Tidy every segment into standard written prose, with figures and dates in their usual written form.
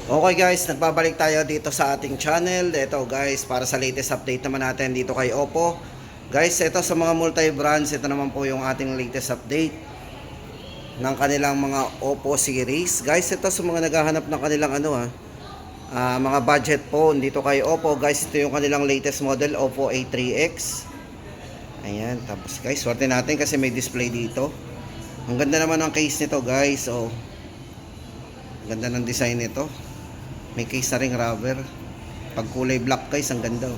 Okay guys, nagbabalik tayo dito sa ating channel. Ito guys, para sa latest update naman natin dito kay Oppo. Guys, ito sa mga multi-brands, ito naman po yung ating latest update ng kanilang mga Oppo series. Guys, ito sa mga naghahanap ng kanilang mga budget phone dito kay Oppo. Guys, ito yung kanilang latest model, Oppo A3X. Ayan, tapos guys, swerte natin kasi may display dito. Ang ganda naman ng case nito guys. Oh, ganda ng design nito. May case na ring rubber. Pag kulay black guys, ang ganda.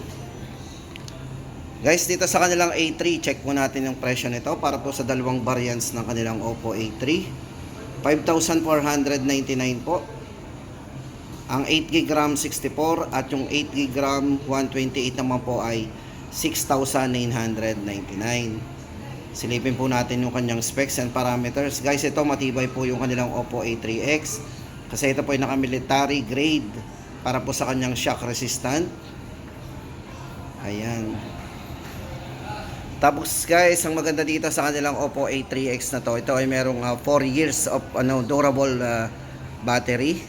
Guys, dito sa kanilang A3, check mo natin yung presyo nito para po sa dalawang variants ng kanilang Oppo A3. 5,499 po. Ang 8GB RAM 64 at yung 8GB RAM 128 naman po ay 6,999. Silipin po natin yung kanyang specs and parameters. Guys, ito matibay po yung kanilang Oppo A3X. Kasi ito po ay naka-military grade para po sa kanyang shock resistant. Ayan. Tapos guys, ang maganda dito sa kanilang Oppo A3X na to, ito ay merong 4 years of durable battery.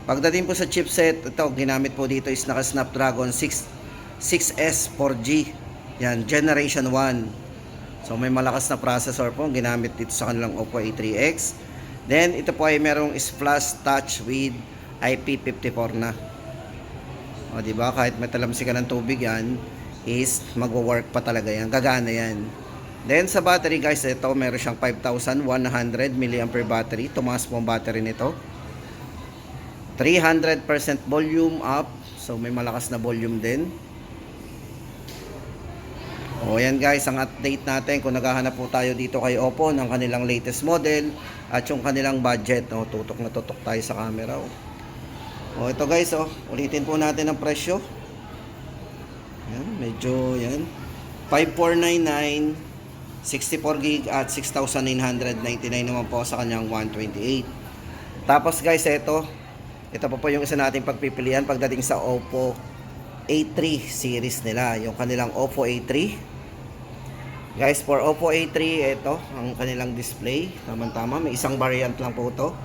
Pagdating po sa chipset, ito ginamit po dito is naka Snapdragon 6S 4G. Yan, generation 1. So may malakas na processor po ginamit dito sa kanilang Oppo A3X. Then ito po ay merong Splash Touch with IP54 na. O di ba, kahit may talamsi ka ng tubig yan, is magwo-work pa talaga yan, gagana yan. Then sa battery guys, ito meron siyang 5,100 mAh battery. Tumaas po ang battery nito. 300% volume up. So may malakas na volume din. O yan guys, ang update natin kung naghahanap po tayo dito kay Oppo ng kanilang latest model at yung kanilang budget. O, tutok na tutok tayo sa camera. O ito guys, ulitin po natin ang presyo. Yan, medyo yan. 5,499, 64GB at 6,999 naman po sa kanyang 128. Tapos guys, ito pa po yung isa nating pagpipilian pagdating sa Oppo A3 series nila, yung kanilang Oppo A3. Guys, for Oppo A3, ito ang kanilang display. Tama-tama, may isang variant lang po ito.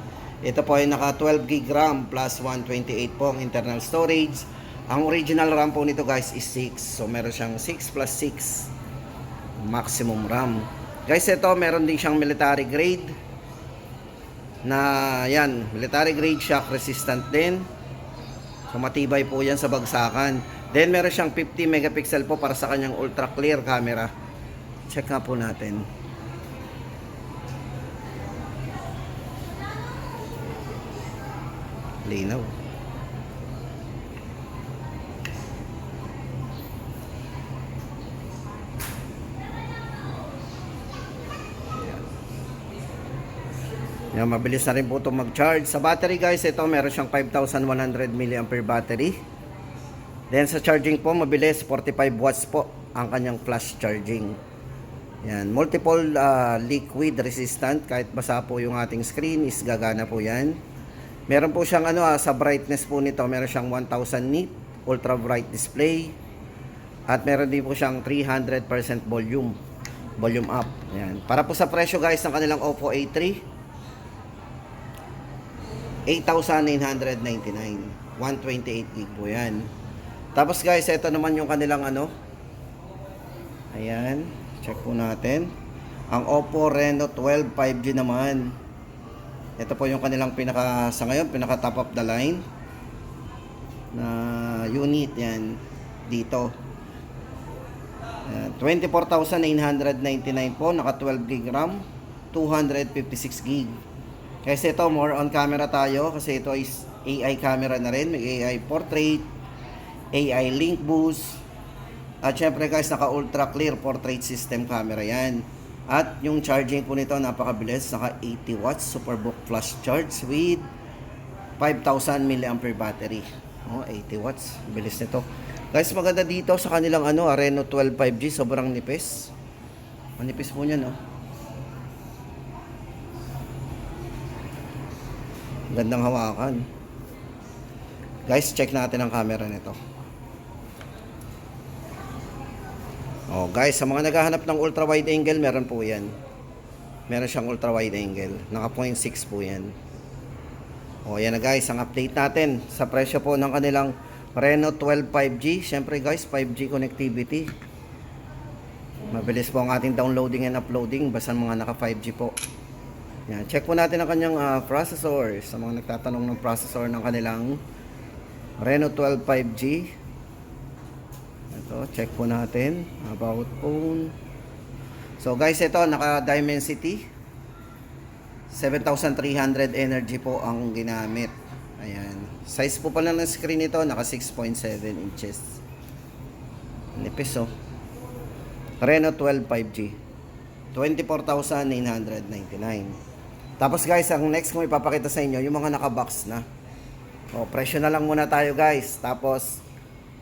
Ito po ay naka 12GB RAM plus 128 po ang internal storage. Ang original RAM po nito guys is 6. So meron siyang 6 plus 6 maximum RAM. Guys, ito meron din siyang military grade na yan, military grade shock resistant din. So matibay po yan sa bagsakan. Then meron siyang 50 megapixel po para sa kanyang ultra clear camera. Check nga po natin. Linaw. Yan, mabilis na rin po itong mag-charge. Sa battery guys, ito meron siyang 5,100 mAh battery. Then sa charging po, mabilis, 45 watts po ang kanyang flash charging. Yan, multiple liquid resistant, kahit basa po yung ating screen is gagana po yan. Meron po siyang sa brightness po nito, meron siyang 1000 nit ultra bright display. At meron din po siyang 300% volume up. Yan. Para po sa presyo guys ng kanilang Oppo A3, 8,999, 128GB po yan. Tapos guys, ito naman yung kanilang ayan, check po natin. Ang Oppo Reno 12 5G naman. Ito po yung kanilang sa ngayon, pinaka top of the line na unit yan dito. 24,999 po, naka 12GB RAM, 256GB. Kasi ito, more on camera tayo kasi ito is AI camera na rin. May AI portrait, AI link boost. At syempre guys, naka ultra clear portrait system camera yan. At yung charging po nito napakabilis, naka 80 watts superbook flash charge with 5,000 mAh battery. 80 watts, bilis nito. Guys, maganda dito sa kanilang Reno 12 5G, sobrang nipis. Manipis po niyan, Gandang hawakan. Guys, check natin ang camera nito. Guys, sa mga naghahanap ng ultra wide angle, meron po yan. Meron siyang ultra wide angle. Naka 0.6 po yan. O yan na guys, ang update natin sa presyo po ng kanilang Reno 12 5G. Syempre guys, 5G connectivity. Mabilis po ang ating downloading and uploading basta mga naka 5G po. Yan, check po natin ang kanyang processor. Sa mga nagtatanong ng processor ng kanilang Reno 12 5G. Ito, check po natin about phone. So guys, ito naka Dimensity 7,300 energy po ang ginamit. Ayan. Size po pala ng screen nito naka 6.7 inches. Nipis oh. Reno 12 5G. 24,999. Tapos guys, ang next ko ipapakita sa inyo yung mga naka-box na. O, presyo na lang muna tayo guys. Tapos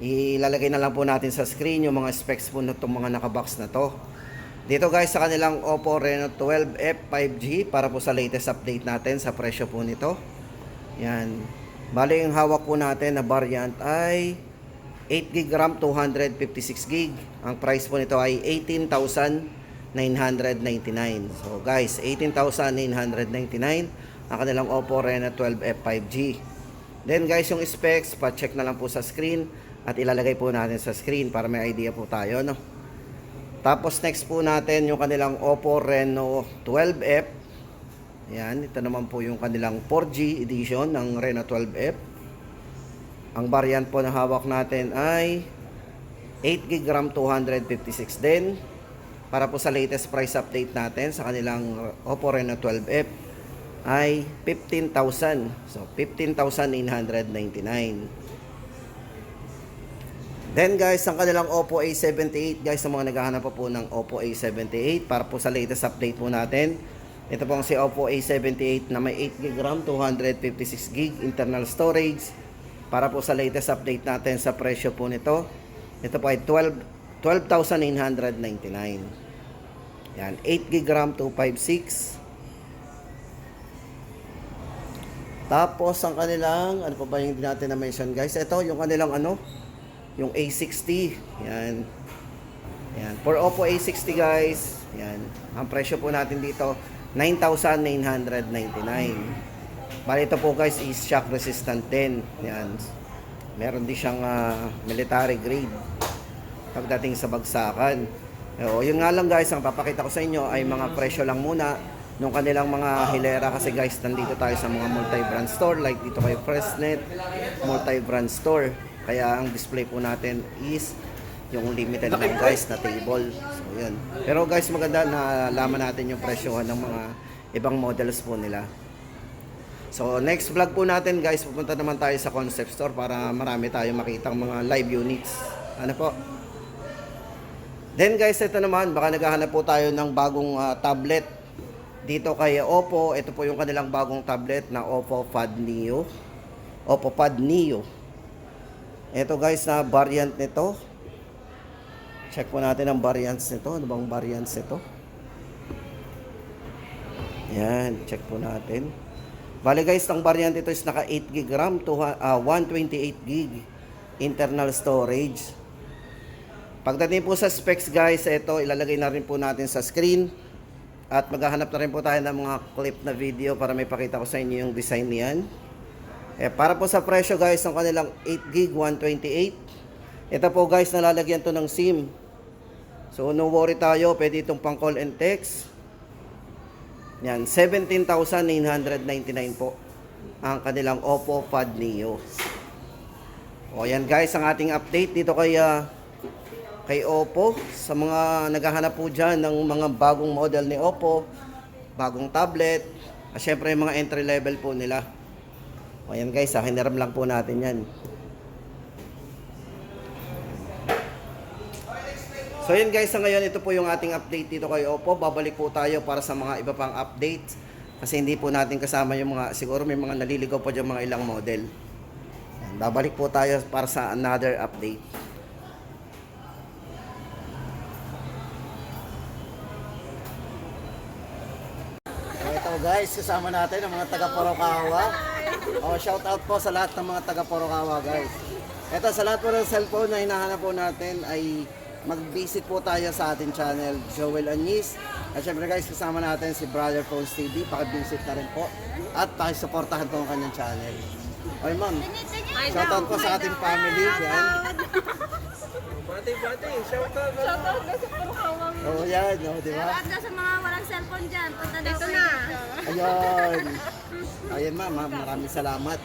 ilalagay na lang po natin sa screen yung mga specs po na itong mga naka-box na to. Dito guys sa kanilang Oppo Reno 12F 5G para po sa latest update natin sa presyo po nito. Yan. Bali yung hawak po natin na variant ay 8GB RAM 256GB. Ang price po nito ay 18,999. So guys, 18,999 ang kanilang Oppo Reno 12F 5G. Then guys, yung specs, pa-check na lang po sa screen at ilalagay po natin sa screen para may idea po tayo, no? Tapos next po natin yung kanilang Oppo Reno 12F. Yan, ito naman po yung kanilang 4G edition ng Reno 12F. Ang variant po na hawak natin ay 8GB RAM 256 din. Para po sa latest price update natin sa kanilang Oppo Reno 12F ay 15,000. So 15,999. Then guys, ang kanilang Oppo A78 guys, sa mga naghahanap po ng Oppo A78 para po sa latest update po natin. Ito po ang si Oppo A78 na may 8GB RAM, 256GB internal storage. Para po sa latest update natin sa presyo po nito. Ito po ay 12,999. Yan, 8GB RAM, 256. Tapos ang kanilang, ano pa ba yung hindi natin na-mention guys? Ito yung kanilang yung A60. Yan. Yan. For Oppo A60 guys, yan. Ang presyo po natin dito 9,999. Bali ito po guys is shock resistant din. Yan. Meron din siyang military grade pagdating sa bagsakan. O, yun nga lang guys, ang papakita ko sa inyo ay mga presyo lang muna nung kanilang mga hilera kasi guys, nandito tayo sa mga multi-brand store like dito kay Freshnet, multi-brand store. Kaya ang display po natin is yung limited lang guys na table. So yun. Pero guys, maganda na alaman natin yung presyohan ng mga ibang models po nila. So next vlog po natin guys, pupunta naman tayo sa concept store para marami tayong makitang mga live units. Ano po? Then guys, ito naman, baka naghahanap po tayo ng bagong tablet dito kay Oppo. Ito po yung kanilang bagong tablet na Oppo Pad Neo. Oppo Pad Neo. Ito guys na variant nito. Check po natin ang variants nito. Ano bang variants nito? Yan, check po natin. Bale guys, ang variant ito is naka 8GB RAM, 128GB internal storage. Pagdating po sa specs guys, ito ilalagay na rin po natin sa screen. At maghahanap na rin po tayo ng mga clip na video para may pakita ko sa inyo yung design niyan. Para po sa presyo guys, ang kanilang 8GB 128. Ito po guys, nalalagyan to ng SIM. So no worry tayo, pwede itong pang call and text. Yan, 17,999 po ang kanilang Oppo Pad Neo. O yan guys, ang ating update dito kay Oppo. Sa mga naghahanap po dyan ng mga bagong model ni Oppo, bagong tablet, at syempre yung mga entry level po nila. O yan guys, hiniram lang po natin yan. So yan guys, sa ngayon ito po yung ating update dito kay Oppo. Babalik po tayo para sa mga iba pang update. Kasi hindi po natin kasama yung mga, siguro may mga naliligaw po dyan mga ilang model. Yan, babalik po tayo para sa another update. Ito guys, kasama natin ang mga taga Porokawa. Shout out po sa lahat ng mga taga Porokawa guys. Ito sa lahat po ng cellphone na hinahanap po natin ay mag-visit po tayo sa ating channel, Joel Anyis. At syempre guys, kasama natin si Brother Phones TV. Pakivisit na rin po. At pakisuportahan po ang kanyang channel. Okay ma'am, shoutout po sa ating family. Yan. Bati, shoutout. Shoutout na sa Purhawang. Oo yan, oh, di ba? Shoutout na sa mga walang cellphone dyan. Punta dito na. Ayun. Ayun ma'am, maraming salamat.